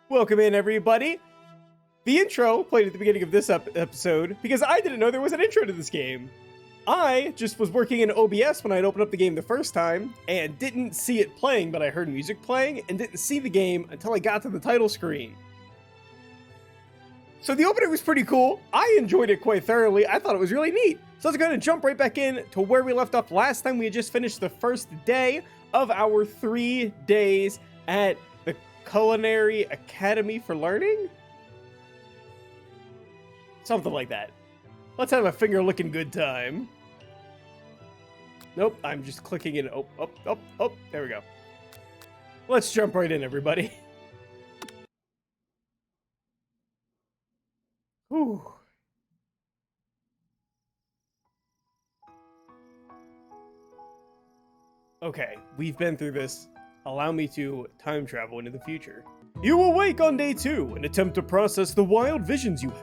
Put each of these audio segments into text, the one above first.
Welcome in, everybody. The intro played at the beginning of this episode because I didn't know there was an intro to this game. I just was working in OBS when I had opened up the game the first time and didn't see it playing, but I heard music playing and didn't see the game until I got to the title screen. So the opening was pretty cool. I enjoyed it quite thoroughly. I thought it was really neat. So let's go ahead and jump right back in to where we left off last time. We had just finished the first day of our 3 days at the Culinary Academy for Learning? Something like that. Let's have a finger-licking good time. Nope, I'm just clicking in. Oh, there we go. Let's jump right in, everybody. Whew. Okay, we've been through this. Allow me to time travel into the future. You awake on day 2 and attempt to process the wild visions you had.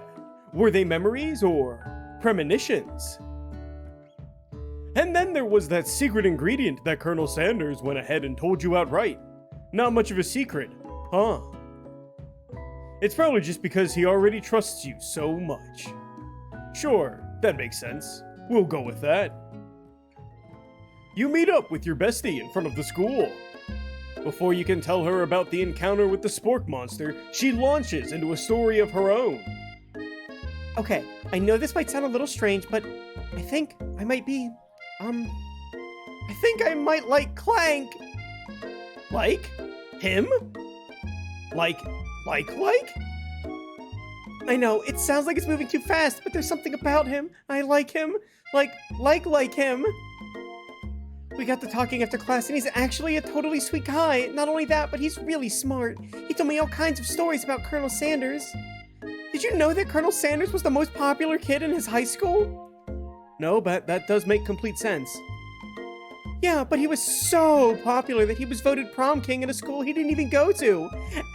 Were they memories or premonitions? And then there was that secret ingredient that Colonel Sanders went ahead and told you outright. Not much of a secret, huh? It's probably just because he already trusts you so much. Sure, that makes sense. We'll go with that. You meet up with your bestie in front of the school. Before you can tell her about the encounter with the spork monster, she launches into a story of her own. Okay, I know this might sound a little strange, but I think I might be, I think I might like Clank. Like? Him? Like? I know, it sounds like it's moving too fast, but there's something about him. I like him. Like him. We got to talking after class, and he's actually a totally sweet guy. Not only that, but he's really smart. He told me all kinds of stories about Colonel Sanders. Did you know that Colonel Sanders was the most popular kid in his high school? No, but that does make complete sense. Yeah, but he was so popular that he was voted prom king in a school he didn't even go to,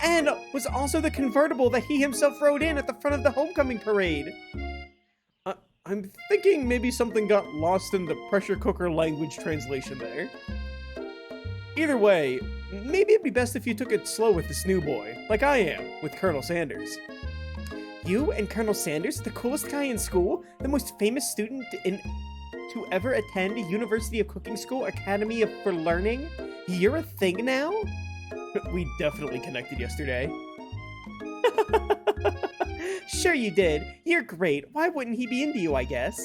and was also the convertible that he himself rode in at the front of the homecoming parade. I'm thinking maybe something got lost in the pressure cooker language translation there. Either way, maybe it'd be best if you took it slow with the snoo boy, like I am with Colonel Sanders. You and Colonel Sanders, the coolest guy in school, the most famous student to ever attend University of Cooking School Academy for Learning? You're a thing now? We definitely connected yesterday. Sure you did. You're great. Why wouldn't he be into you, I guess?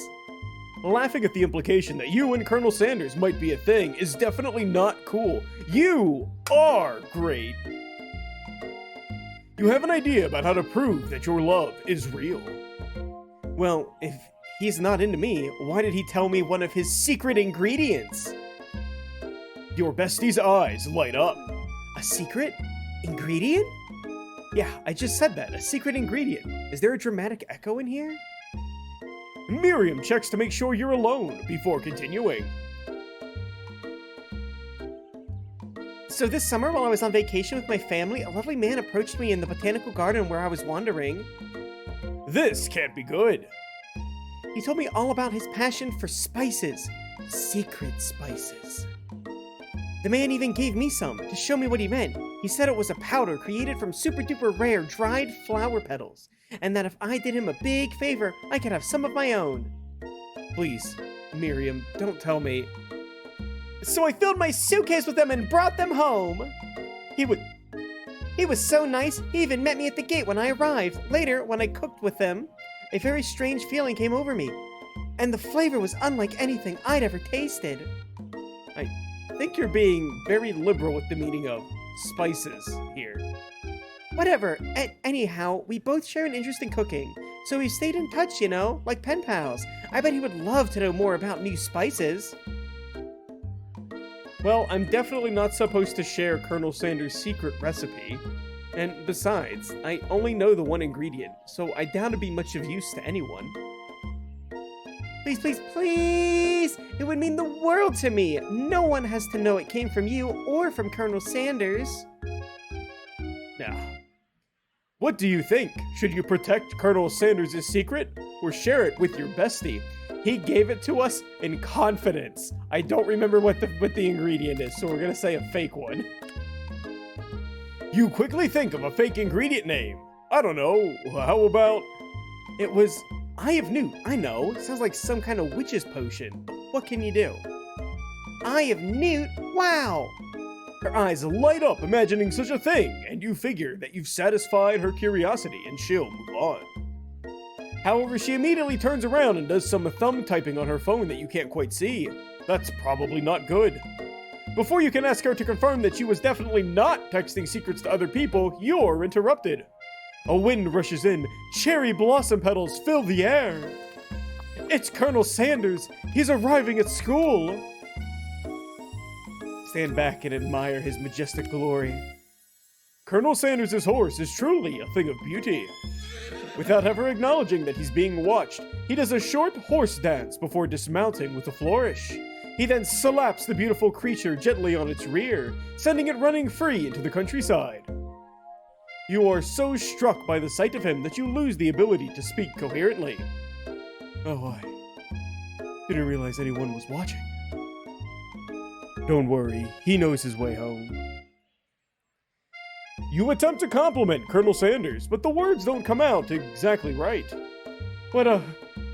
Laughing at the implication that you and Colonel Sanders might be a thing is definitely not cool. You are great. You have an idea about how to prove that your love is real. Well, if he's not into me, why did he tell me one of his secret ingredients? Your bestie's eyes light up. A secret ingredient? Yeah, I just said that. A secret ingredient. Is there a dramatic echo in here? Miriam checks to make sure you're alone before continuing. So this summer, while I was on vacation with my family, a lovely man approached me in the botanical garden where I was wandering. This can't be good. He told me all about his passion for spices. Secret spices. The man even gave me some to show me what he meant. He said it was a powder created from super duper rare dried flower petals, and that if I did him a big favor, I could have some of my own. Please, Miriam, don't tell me. So I filled my suitcase with them and brought them home. He was so nice, he even met me at the gate when I arrived. Later, when I cooked with them, a very strange feeling came over me, and the flavor was unlike anything I'd ever tasted. I think you're being very liberal with the meaning of spices here. Whatever. Anyhow, we both share an interest in cooking, so we stayed in touch, you know, like pen pals. I bet he would love to know more about new spices. Well, I'm definitely not supposed to share Colonel Sanders' secret recipe. And besides, I only know the one ingredient, so I doubt it'd be much of use to anyone. Please, please, please! It would mean the world to me! No one has to know it came from you or from Colonel Sanders. Now, what do you think? Should you protect Colonel Sanders' secret or share it with your bestie? He gave it to us in confidence. I don't remember what the ingredient is, so we're gonna say a fake one. You quickly think of a fake ingredient name. I don't know, how about... It was Eye of Newt. I know. Sounds like some kind of witch's potion. What can you do? Eye of Newt? Wow! Her eyes light up imagining such a thing, and you figure that you've satisfied her curiosity and she'll move on. However, she immediately turns around and does some thumb typing on her phone that you can't quite see. That's probably not good. Before you can ask her to confirm that she was definitely not texting secrets to other people, you're interrupted. A wind rushes in, cherry blossom petals fill the air. It's Colonel Sanders. He's arriving at school. Stand back and admire his majestic glory. Colonel Sanders' horse is truly a thing of beauty. Without ever acknowledging that he's being watched, he does a short horse dance before dismounting with a flourish. He then slaps the beautiful creature gently on its rear, sending it running free into the countryside. You are so struck by the sight of him that you lose the ability to speak coherently. Oh, I didn't realize anyone was watching. Don't worry, he knows his way home. You attempt to compliment Colonel Sanders, but the words don't come out exactly right. What a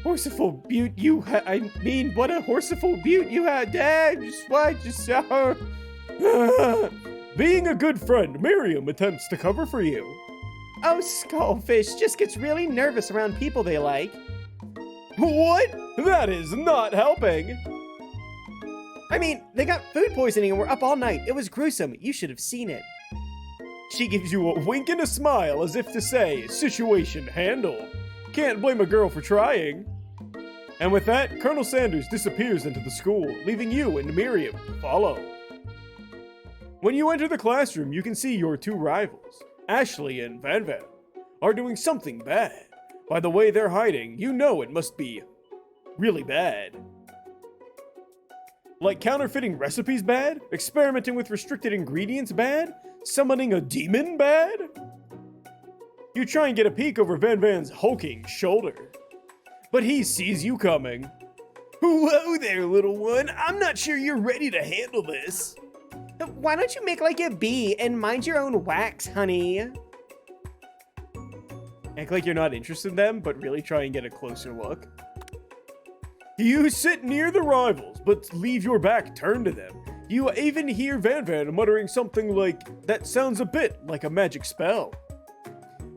horseful beaut you what a horseful beaut you had, Dad. Being a good friend, Miriam attempts to cover for you. Oh, Skullfish just gets really nervous around people they like. What? That is not helping. I mean, they got food poisoning and were up all night. It was gruesome. You should have seen it. She gives you a wink and a smile as if to say, situation handled. Can't blame a girl for trying. And with that, Colonel Sanders disappears into the school, leaving you and Miriam to follow. When you enter the classroom, you can see your two rivals, Ashley and Van Van, are doing something bad. By the way they're hiding, you know it must be really bad. Like counterfeiting recipes bad? Experimenting with restricted ingredients bad? Summoning a demon bad? You try and get a peek over Van Van's hulking shoulder, but he sees you coming. Whoa there, little one. I'm not sure you're ready to handle this. Why don't you make like a bee and mind your own wax, honey? Act like you're not interested in them, but really try and get a closer look. You sit near the rivals, but leave your back turned to them. You even hear Van Van muttering something like, that sounds a bit like a magic spell.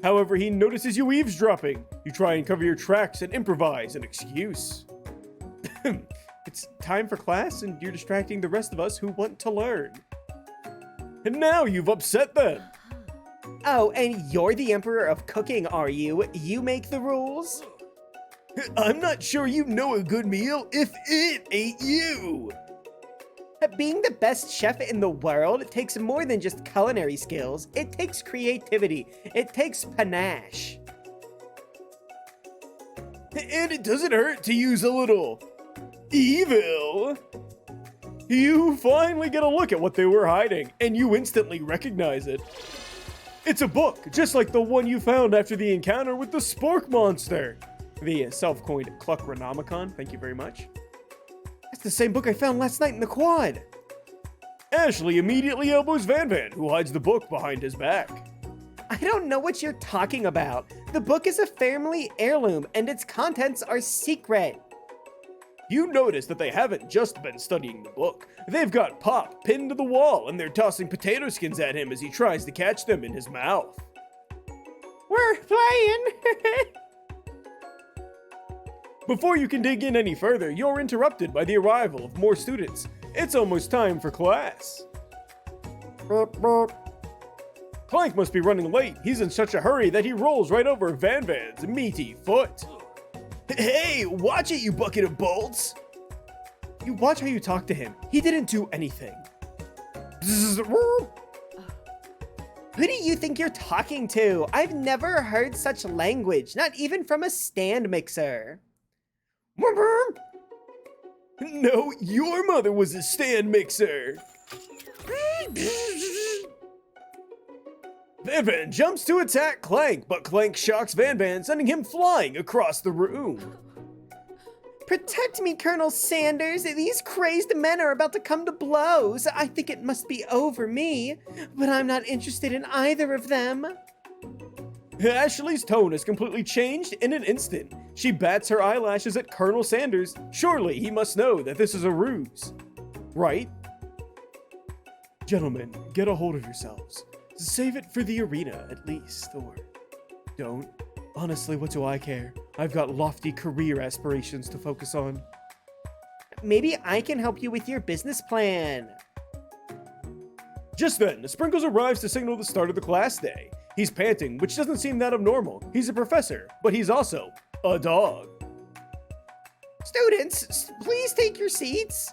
However, he notices you eavesdropping. You try and cover your tracks and improvise an excuse. It's time for class and you're distracting the rest of us who want to learn. And now you've upset them. Oh, and you're the emperor of cooking, are you? You make the rules? I'm not sure you know a good meal if it ain't you. Being the best chef in the world takes more than just culinary skills. It takes creativity. It takes panache. And it doesn't hurt to use a little evil. You finally get a look at what they were hiding, and you instantly recognize it. It's a book, just like the one you found after the encounter with the Spork Monster. The self-coined Cluckronomicon, thank you very much. That's the same book I found last night in the quad. Ashley immediately elbows Van Van, who hides the book behind his back. I don't know what you're talking about. The book is a family heirloom, and its contents are secret. You notice that they haven't just been studying the book. They've got Pop pinned to the wall, and they're tossing potato skins at him as he tries to catch them in his mouth. We're playing! Before you can dig in any further, you're interrupted by the arrival of more students. It's almost time for class. Burp, burp. Clank must be running late. He's in such a hurry that he rolls right over Van Van's meaty foot. Hey, watch it, you bucket of bolts! You watch how you talk to him. He didn't do anything. Who do you think you're talking to? I've never heard such language, not even from a stand mixer. No, your mother was a stand mixer. Van Van jumps to attack Clank, but Clank shocks Van Van, sending him flying across the room. Protect me, Colonel Sanders. These crazed men are about to come to blows. I think it must be over me, but I'm not interested in either of them. Ashley's tone has completely changed in an instant. She bats her eyelashes at Colonel Sanders. Surely he must know that this is a ruse. Right? Gentlemen, get a hold of yourselves. Save it for the arena, at least, or don't. Honestly, what do I care? I've got lofty career aspirations to focus on. Maybe I can help you with your business plan. Just then, Sprinkles arrives to signal the start of the class day. He's panting, which doesn't seem that abnormal. He's a professor, but he's also a dog. Students, please take your seats.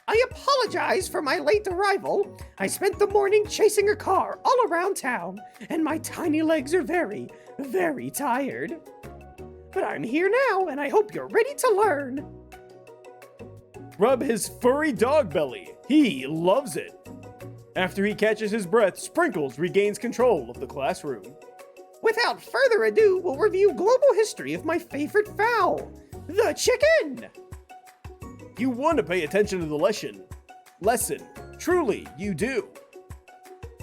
I apologize for my late arrival. I spent the morning chasing a car all around town, and my tiny legs are very, very tired. But I'm here now, and I hope you're ready to learn. Rub his furry dog belly. He loves it. After he catches his breath, Sprinkles regains control of the classroom. Without further ado, we'll review global history of my favorite fowl, the chicken. You want to pay attention to the lesson. Truly, you do.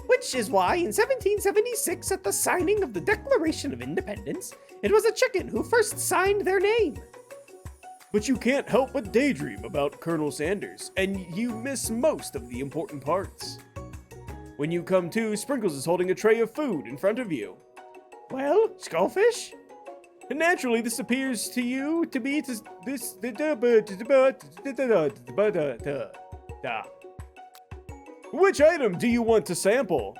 Which is why in 1776, at the signing of the Declaration of Independence, it was a chicken who first signed their name. But you can't help but daydream about Colonel Sanders, and you miss most of the important parts. When you come to, Sprinkles is holding a tray of food in front of you. Well, Skullfish? Naturally, this appears to you to be this. Which item do you want to sample?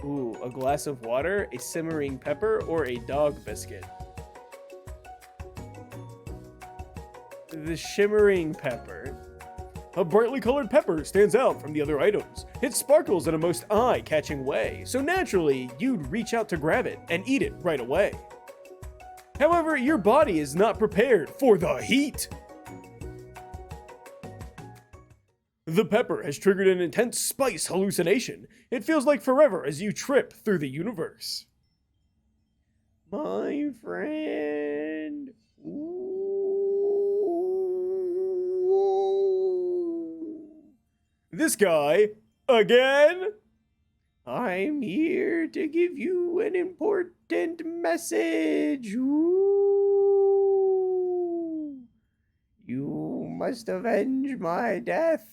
Ooh, a glass of water, a simmering pepper, or a dog biscuit? The shimmering pepper. A brightly colored pepper stands out from the other items. It sparkles in a most eye-catching way, so naturally, you'd reach out to grab it and eat it right away. However, your body is not prepared for the heat. The pepper has triggered an intense spice hallucination. It feels like forever as you trip through the universe. My friend. This guy, again? I'm here to give you an important message. Ooh. You must avenge my death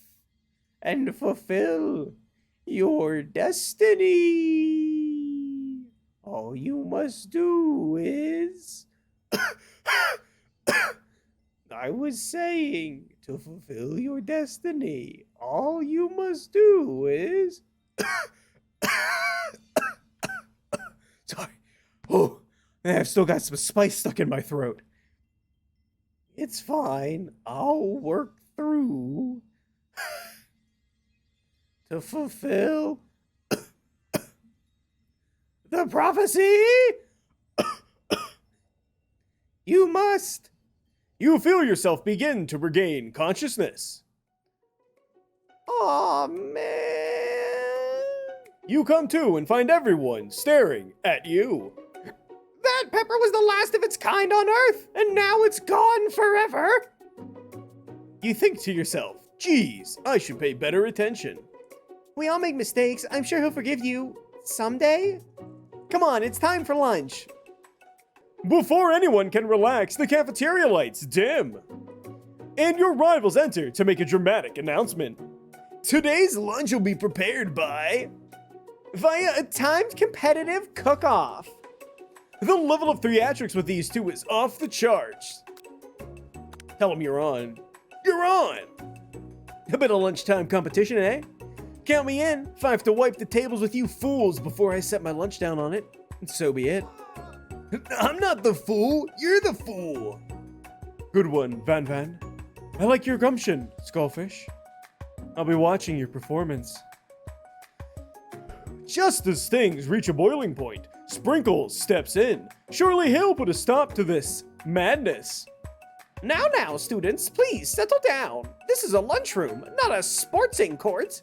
and fulfill your destiny. All you must do is... I was saying, to fulfill your destiny, all you must do is... Sorry. Oh, I've still got some spice stuck in my throat. It's fine. I'll work through to fulfill the prophecy. You must. You feel yourself begin to regain consciousness. Aw, man. You come to and find everyone staring at you. That pepper was the last of its kind on Earth, and now it's gone forever. You think to yourself, geez, I should pay better attention. We all make mistakes. I'm sure he'll forgive you someday. Come on, it's time for lunch. Before anyone can relax, the cafeteria lights dim. And your rivals enter to make a dramatic announcement. Today's lunch will be prepared by... via a timed competitive cook-off. The level of theatrics with these two is off the charts. Tell them you're on. You're on! A bit of lunchtime competition, eh? Count me in if I have to wipe the tables with you fools before I set my lunch down on it. And so be it. I'm not the fool, you're the fool! Good one, Van Van. I like your gumption, Skullfish. I'll be watching your performance. Just as things reach a boiling point, Sprinkles steps in. Surely he'll put a stop to this madness. Now, students, please settle down. This is a lunchroom, not a sportsing court.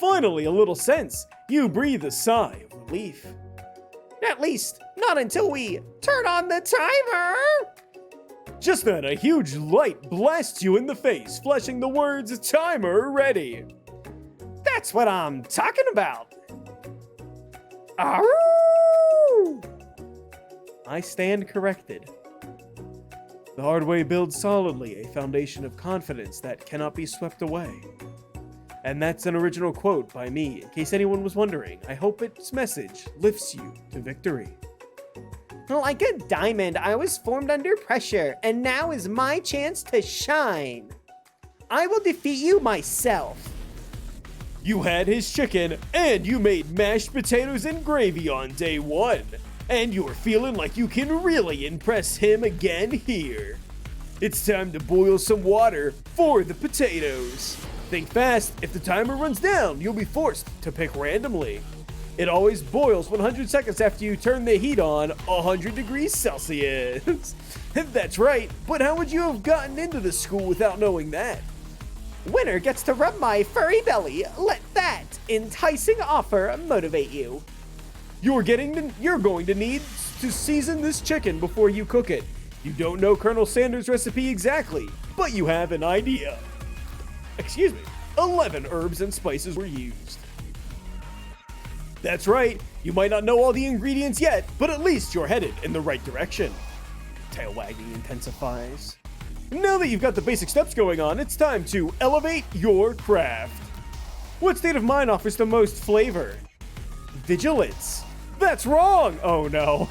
Finally, a little sense. You breathe a sigh of relief. At least, not until we turn on the timer. Just then, a huge light blasts you in the face, flashing the words, "Timer ready." That's what I'm talking about. Arroo! I stand corrected. The hard way builds solidly a foundation of confidence that cannot be swept away. And that's an original quote by me. In case anyone was wondering, I hope its message lifts you to victory. Like a diamond, I was formed under pressure, and now is my chance to shine. I will defeat you myself. You had his chicken, and you made mashed potatoes and gravy on day 1. And you're feeling like you can really impress him again here. It's time to boil some water for the potatoes. Think fast, if the timer runs down, you'll be forced to pick randomly. It always boils 100 seconds after you turn the heat on 100 degrees Celsius. That's right, but how would you have gotten into this school without knowing that? Winner gets to rub my furry belly. Let that enticing offer motivate you. You're going to need to season this chicken before you cook it. You don't know Colonel Sanders' recipe exactly, but you have an idea. 11 herbs and spices were used. That's right, you might not know all the ingredients yet, but at least you're headed in the right direction. Tail wagging intensifies. Now that you've got the basic steps going on, it's time to elevate your craft. What state of mind offers the most flavor? Vigilance. That's wrong! Oh no.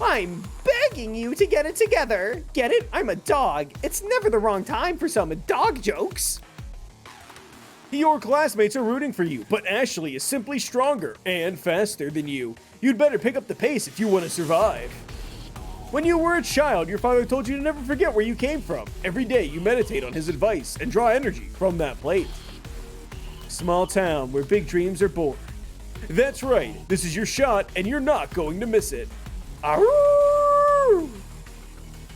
I'm begging you to get it together. Get it? I'm a dog. It's never the wrong time for some dog jokes. Your classmates are rooting for you, but Ashley is simply stronger and faster than you. You'd better pick up the pace if you want to survive. When you were a child, your father told you to never forget where you came from. Every day you meditate on his advice and draw energy from that plate. Small town where big dreams are born. That's right, this is your shot and you're not going to miss it. Arroo!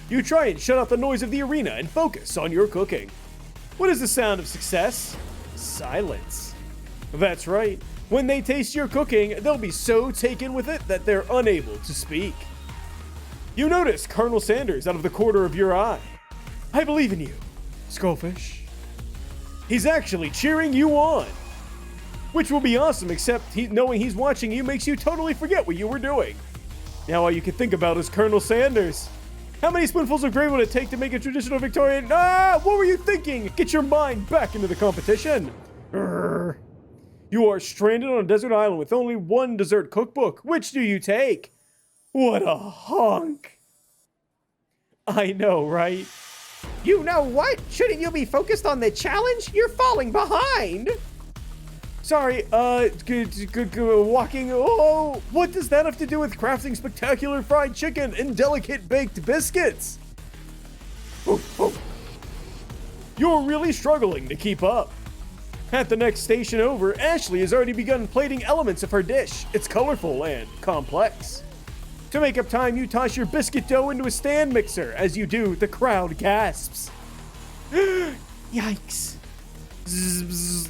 You try and shut out the noise of the arena and focus on your cooking. What is the sound of success? Silence. That's right, when they taste your cooking, they'll be so taken with it that they're unable to speak. You notice Colonel Sanders out of the corner of your eye. I believe in you, Skullfish. He's actually cheering you on. Which will be awesome, except knowing he's watching you makes you totally forget what you were doing. Now all you can think about is Colonel Sanders. How many spoonfuls of gravy would it take to make a traditional Victorian? What were you thinking? Get your mind back into the competition. Urgh. You are stranded on a desert island with only one dessert cookbook. Which do you take? What a honk. I know, right? You know what? Shouldn't you be focused on the challenge? You're falling behind. Sorry, walking. Oh, what does that have to do with crafting spectacular fried chicken and delicate baked biscuits? You're really struggling to keep up. At the next station over, Ashley has already begun plating elements of her dish. It's colorful and complex. To make up time, you toss your biscuit dough into a stand mixer. As you do, the crowd gasps. Yikes. Zzz.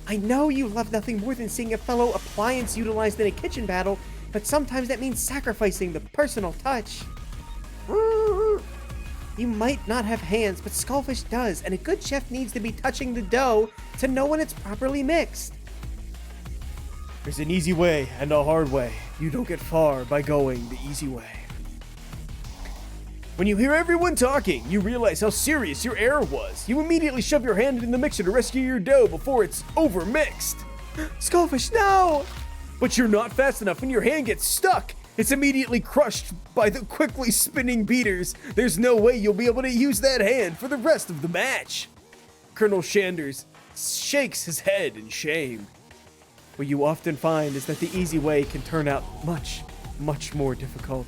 I know you love nothing more than seeing a fellow appliance utilized in a kitchen battle, but sometimes that means sacrificing the personal touch. You might not have hands, but Skullfish does, and a good chef needs to be touching the dough to know when it's properly mixed. There's an easy way and a hard way. You don't get far by going the easy way. When you hear everyone talking, you realize how serious your error was. You immediately shove your hand in the mixer to rescue your dough before it's over-mixed. Skullfish, no! But you're not fast enough and your hand gets stuck. It's immediately crushed by the quickly spinning beaters. There's no way you'll be able to use that hand for the rest of the match. Colonel Sanders shakes his head in shame. What you often find is that the easy way can turn out much, much more difficult.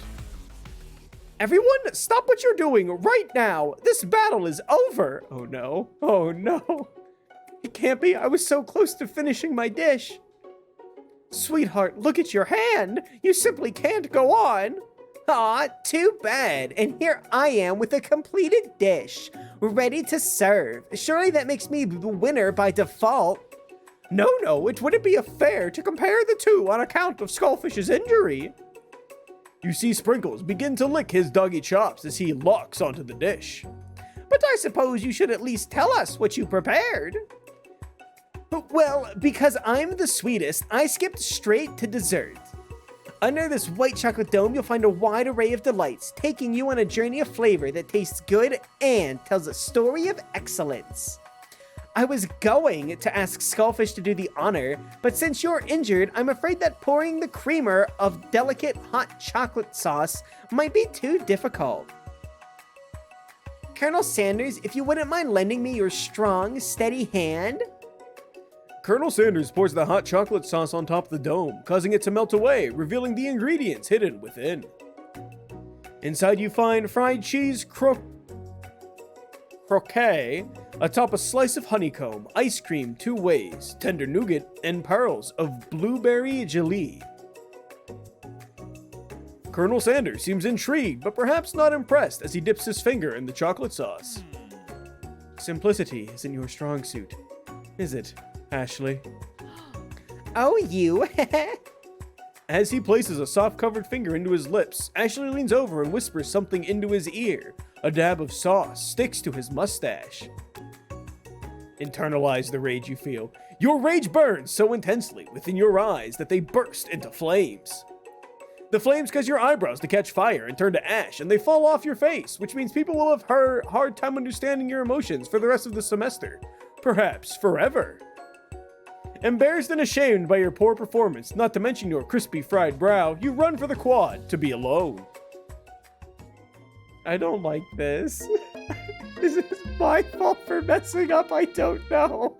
Everyone, stop what you're doing right now. This battle is over. Oh no. Oh no. It can't be. I was so close to finishing my dish. Sweetheart, look at your hand. You simply can't go on. Aw, too bad. And here I am with a completed dish, ready to serve. Surely that makes me the winner by default. No, it wouldn't be fair to compare the two on account of Skullfish's injury. You see Sprinkles begin to lick his doggy chops as he locks onto the dish. But I suppose you should at least tell us what you prepared. Well, because I'm the sweetest, I skipped straight to dessert. Under this white chocolate dome, you'll find a wide array of delights, taking you on a journey of flavor that tastes good and tells a story of excellence. I was going to ask Skullfish to do the honor, but since you're injured, I'm afraid that pouring the creamer of delicate hot chocolate sauce might be too difficult. Colonel Sanders, if you wouldn't mind lending me your strong, steady hand? Colonel Sanders pours the hot chocolate sauce on top of the dome, causing it to melt away, revealing the ingredients hidden within. Inside you find fried cheese croquet, atop a slice of honeycomb, ice cream 2 ways, tender nougat, and pearls of blueberry jelly. Colonel Sanders seems intrigued, but perhaps not impressed as he dips his finger in the chocolate sauce. Simplicity isn't your strong suit, is it, Ashley? Oh, you? As he places a soft-covered finger into his lips, Ashley leans over and whispers something into his ear. A dab of sauce sticks to his mustache. Internalize the rage you feel. Your rage burns so intensely within your eyes that they burst into flames. The flames cause your eyebrows to catch fire and turn to ash, and they fall off your face, which means people will have a hard time understanding your emotions for the rest of the semester. Perhaps forever. Embarrassed and ashamed by your poor performance, not to mention your crispy fried brow, you run for the quad to be alone. I don't like this. Is this my fault for messing up? I don't know.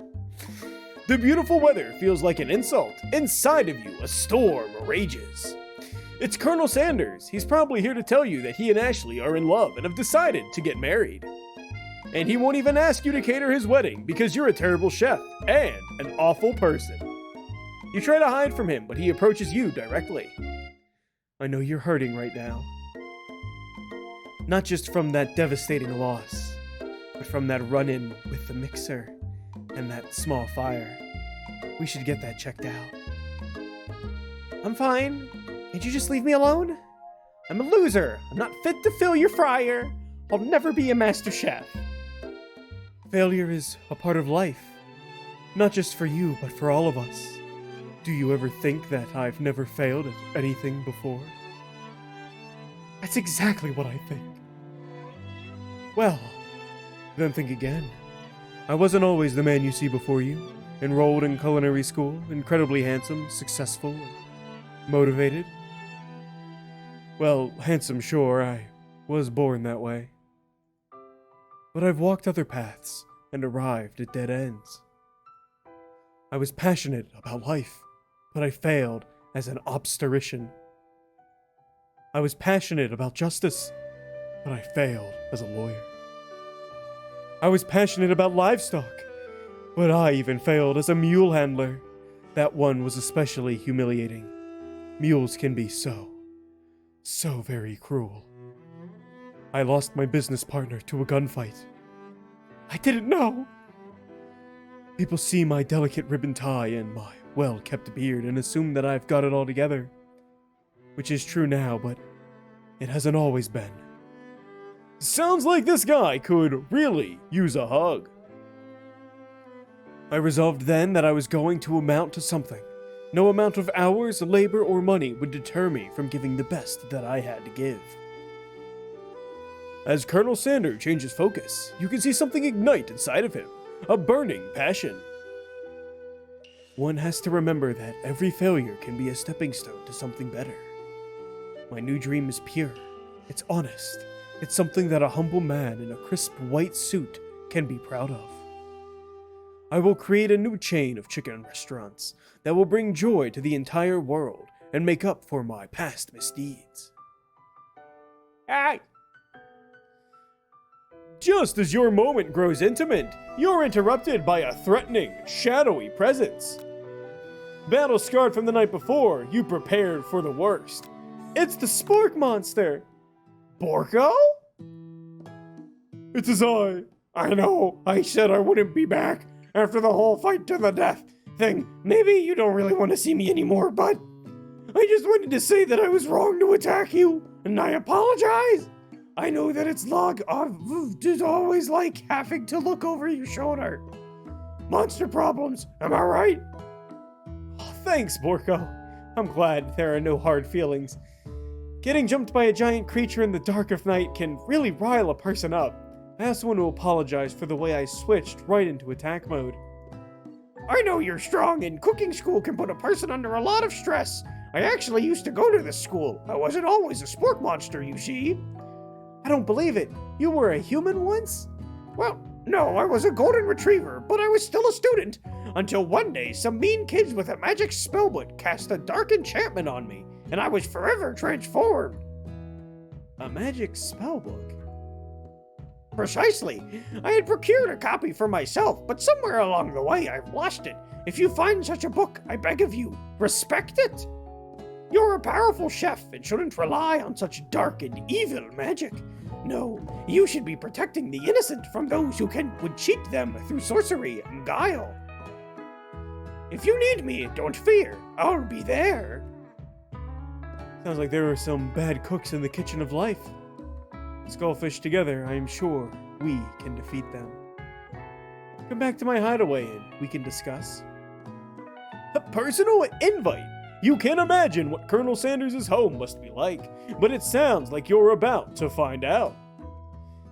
The beautiful weather feels like an insult. Inside of you, a storm rages. It's Colonel Sanders. He's probably here to tell you that he and Ashley are in love and have decided to get married. And he won't even ask you to cater his wedding because you're a terrible chef and an awful person. You try to hide from him, but he approaches you directly. I know you're hurting right now. Not just from that devastating loss, but from that run-in with the mixer and that small fire. We should get that checked out. I'm fine. Can't you just leave me alone? I'm a loser. I'm not fit to fill your fryer. I'll never be a master chef. Failure is a part of life. Not just for you, but for all of us. Do you ever think that I've never failed at anything before? That's exactly what I think. Well, then think again. I wasn't always the man you see before you. Enrolled in culinary school, incredibly handsome, successful, motivated. Well, handsome, sure, I was born that way. But I've walked other paths and arrived at dead ends. I was passionate about life, but I failed as an obstetrician. I was passionate about justice, but I failed as a lawyer. I was passionate about livestock, but I even failed as a mule handler. That one was especially humiliating. Mules can be so very cruel. I lost my business partner to a gunfight. I didn't know. People see my delicate ribbon tie and my well-kept beard and assume that I've got it all together. Which is true now, but it hasn't always been. Sounds like this guy could really use a hug. I resolved then that I was going to amount to something. No amount of hours, labor, or money would deter me from giving the best that I had to give. As Colonel Sanders changes focus, you can see something ignite inside of him, a burning passion. One has to remember that every failure can be a stepping stone to something better. My new dream is pure, it's honest, it's something that a humble man in a crisp white suit can be proud of. I will create a new chain of chicken restaurants that will bring joy to the entire world and make up for my past misdeeds. Hey! Just as your moment grows intimate, you're interrupted by a threatening, shadowy presence. Battle scarred from the night before, you prepared for the worst. It's the Spork Monster! Borko? It is I. I know, I said I wouldn't be back after the whole fight to the death, thing. Maybe you don't really want to see me anymore, but I just wanted to say that I was wrong to attack you, and I apologize. I know that it's just always like having to look over your shoulder. Monster problems, am I right? Oh, thanks, Borko. I'm glad there are no hard feelings. Getting jumped by a giant creature in the dark of night can really rile a person up. I also want to apologize for the way I switched right into attack mode. I know you're strong, and cooking school can put a person under a lot of stress. I actually used to go to this school. I wasn't always a spork monster, you see. I don't believe it. You were a human once? Well, no, I was a golden retriever, but I was still a student. Until one day, some mean kids with a magic spellbook cast a dark enchantment on me, and I was forever transformed. A magic spellbook? Precisely. I had procured a copy for myself, but somewhere along the way I've lost it. If you find such a book, I beg of you, respect it. You're a powerful chef and shouldn't rely on such dark and evil magic. No, you should be protecting the innocent from those who would cheat them through sorcery and guile. If you need me, don't fear. I'll be there. Sounds like there are some bad cooks in the kitchen of life. Skullfish together, I am sure we can defeat them. Come back to my hideaway and we can discuss. A personal invite! You can imagine what Colonel Sanders' home must be like, but it sounds like you're about to find out.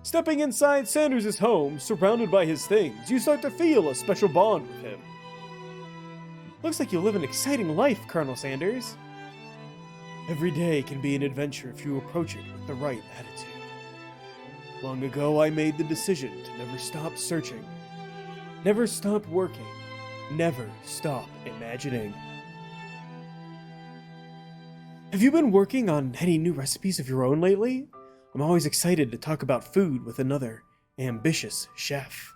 Stepping inside Sanders' home, surrounded by his things, you start to feel a special bond with him. Looks like you live an exciting life, Colonel Sanders. Every day can be an adventure if you approach it with the right attitude. Long ago, I made the decision to never stop searching, never stop working, never stop imagining. Have you been working on any new recipes of your own lately? I'm always excited to talk about food with another ambitious chef.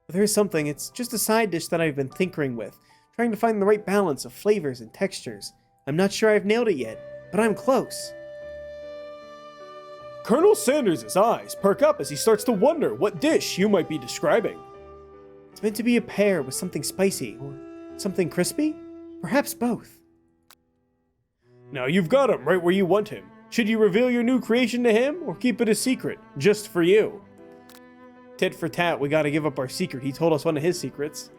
But there is something, it's just a side dish that I've been tinkering with, trying to find the right balance of flavors and textures. I'm not sure I've nailed it yet, but I'm close. Colonel Sanders' eyes perk up as he starts to wonder what dish you might be describing. It's meant to be a pear with something spicy, or something crispy? Perhaps both. Now you've got him right where you want him. Should you reveal your new creation to him, or keep it a secret, just for you? Tit for tat, we gotta give up our secret. He told us one of his secrets.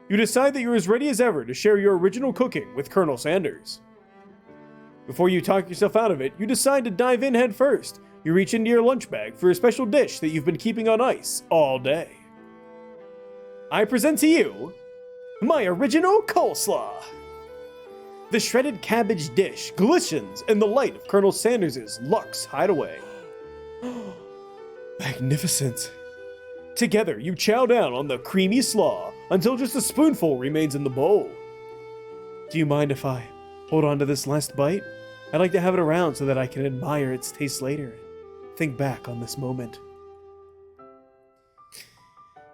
You decide that you're as ready as ever to share your original cooking with Colonel Sanders. Before you talk yourself out of it, you decide to dive in head first. You reach into your lunch bag for a special dish that you've been keeping on ice all day. I present to you my original coleslaw. The shredded cabbage dish glistens in the light of Colonel Sanders' luxe hideaway. Magnificent. Together, you chow down on the creamy slaw until just a spoonful remains in the bowl. Do you mind if I hold on to this last bite? I'd like to have it around so that I can admire its taste later and think back on this moment.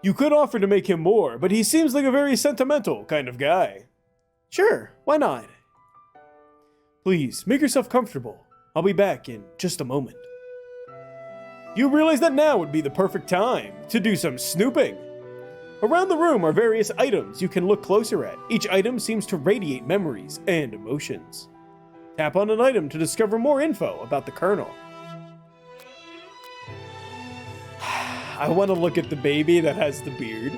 You could offer to make him more, but he seems like a very sentimental kind of guy. Sure, why not? Please, make yourself comfortable. I'll be back in just a moment. You realize that now would be the perfect time to do some snooping. Around the room are various items you can look closer at. Each item seems to radiate memories and emotions. Tap on an item to discover more info about the Colonel. I want to look at the baby that has the beard.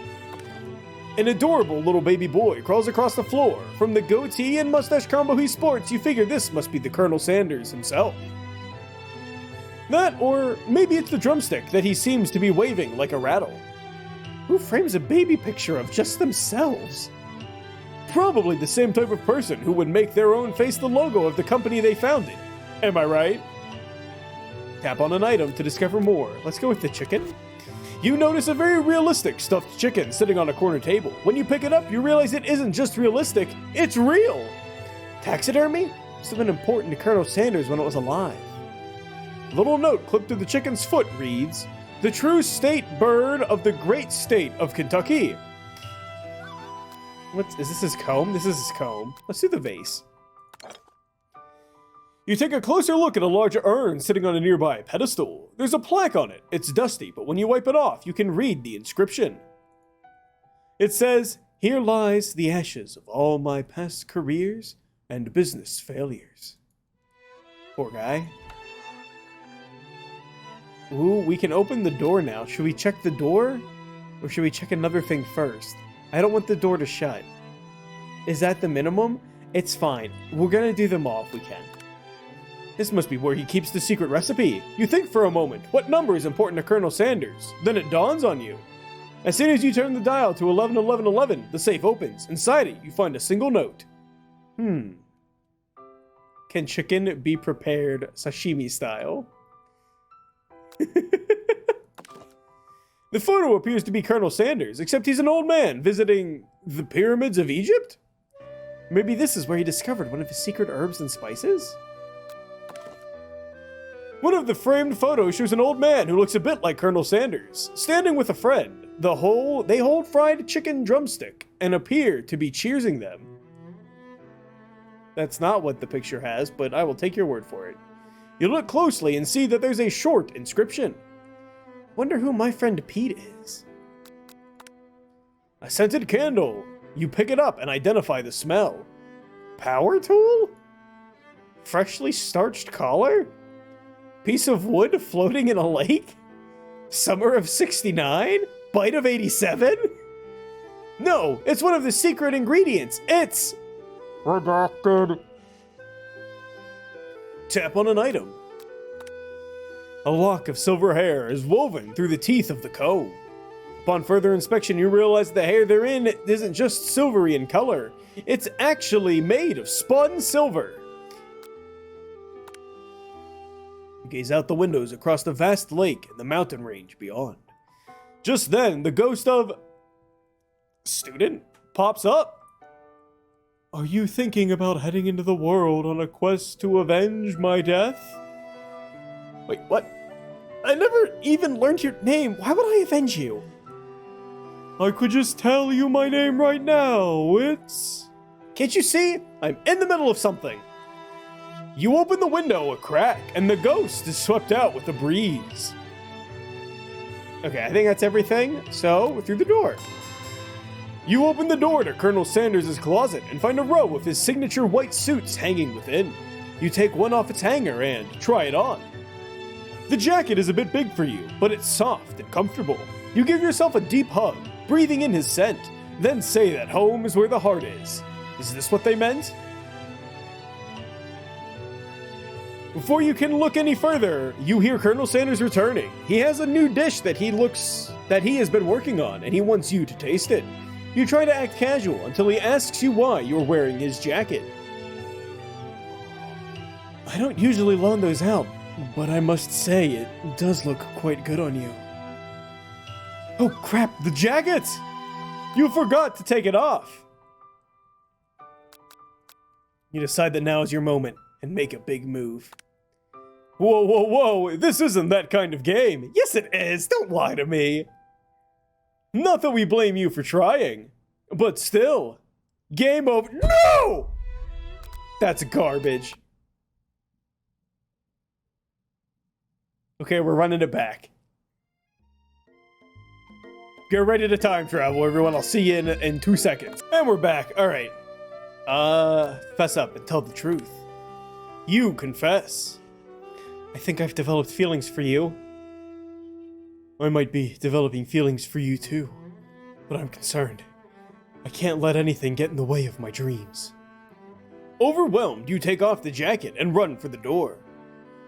An adorable little baby boy crawls across the floor. From the goatee and mustache combo he sports, you figure this must be the Colonel Sanders himself. That, or maybe it's the drumstick that he seems to be waving like a rattle. Who frames a baby picture of just themselves? Probably the same type of person who would make their own face the logo of the company they founded. Am I right? Tap on an item to discover more. Let's go with the chicken. You notice a very realistic stuffed chicken sitting on a corner table. When you pick it up, you realize it isn't just realistic, it's real! Taxidermy? Must have been important to Colonel Sanders when it was alive. A little note clipped to the chicken's foot reads, "The true state bird of the great state of Kentucky." Is this his comb? This is his comb. Let's do the vase. You take a closer look at a large urn sitting on a nearby pedestal. There's a plaque on it. It's dusty, but when you wipe it off, you can read the inscription. It says, Here lies the ashes of all my past careers and business failures. Poor guy. Ooh, we can open the door now. Should we check the door? Or should we check another thing first? I don't want the door to shut. Is that the minimum? It's fine. We're gonna do them all if we can. This must be where he keeps the secret recipe. You think for a moment, what number is important to Colonel Sanders? Then it dawns on you. As soon as you turn the dial to 111111, the safe opens. Inside it, you find a single note. Can chicken be prepared sashimi style? The photo appears to be Colonel Sanders, except he's an old man visiting the pyramids of Egypt? Maybe this is where he discovered one of his secret herbs and spices? One of the framed photos shows an old man who looks a bit like Colonel Sanders, standing with a friend. They hold fried chicken drumstick and appear to be cheersing them. That's not what the picture has, but I will take your word for it. You look closely and see that there's a short inscription. Wonder who my friend Pete is. A scented candle. You pick it up and identify the smell. Power tool? Freshly starched collar? Piece of wood floating in a lake? Summer of 69? Bite of 87? No, it's one of the secret ingredients. It's... redacted. Tap on an item. A lock of silver hair is woven through the teeth of the comb. Upon further inspection, you realize that the hair therein isn't just silvery in color. It's actually made of spun silver. You gaze out the windows across the vast lake and the mountain range beyond. Just then, the ghost of... student pops up. Are you thinking about heading into the world on a quest to avenge my death? Wait, what? I never even learned your name. Why would I avenge you? I could just tell you my name right now. It's... Can't you see? I'm in the middle of something. You open the window a crack, and the ghost is swept out with the breeze. Okay, I think that's everything. So, through the door. You open the door to Colonel Sanders' closet and find a row of his signature white suits hanging within. You take one off its hanger and try it on. The jacket is a bit big for you, but it's soft and comfortable. You give yourself a deep hug, breathing in his scent, then say that home is where the heart is. Is this what they meant? Before you can look any further, you hear Colonel Sanders returning. He has a new dish that he has been working on, and he wants you to taste it. You try to act casual until he asks you why you're wearing his jacket. I don't usually loan those out, but I must say it does look quite good on you. Oh crap, the jacket! You forgot to take it off. You decide that now is your moment and make a big move. Whoa, whoa, whoa, this isn't that kind of game. Yes it is, don't lie to me. Not that we blame you for trying, but still. Game over. No! That's garbage. Okay, we're running it back. Get ready to time travel, everyone. I'll see you in 2 seconds. And we're back. All right. Fess up and tell the truth. You confess. I think I've developed feelings for you. I might be developing feelings for you too, but I'm concerned. I can't let anything get in the way of my dreams. Overwhelmed, you take off the jacket and run for the door.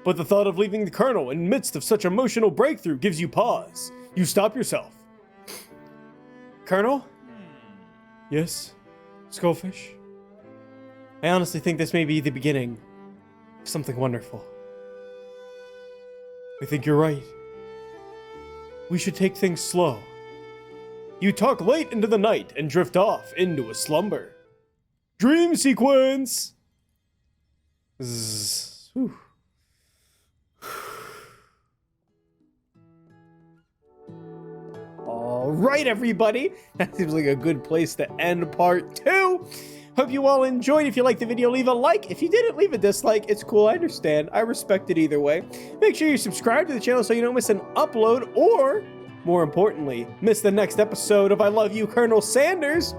But the thought of leaving the Colonel in the midst of such emotional breakthrough gives you pause. You stop yourself. Colonel? Yes? Skullfish? I honestly think this may be the beginning of something wonderful. I think you're right. We should take things slow. You talk late into the night and drift off into a slumber. Dream sequence! Zzz. Whew. Alright, everybody. That seems like a good place to end part 2. Hope you all enjoyed. If you liked the video, leave a like. If you didn't, leave a dislike. It's cool, I understand. I respect it either way. Make sure you subscribe to the channel so you don't miss an upload or, more importantly, miss the next episode of I Love You, Colonel Sanders.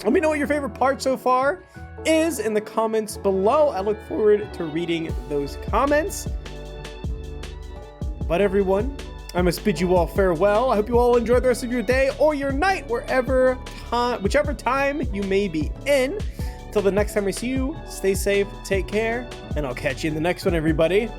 Let me know what your favorite part so far is in the comments below. I look forward to reading those comments. But everyone, I must bid you all farewell. I hope you all enjoy the rest of your day or your night, whichever time you may be in. Till the next time I see you, stay safe, take care, and I'll catch you in the next one, everybody.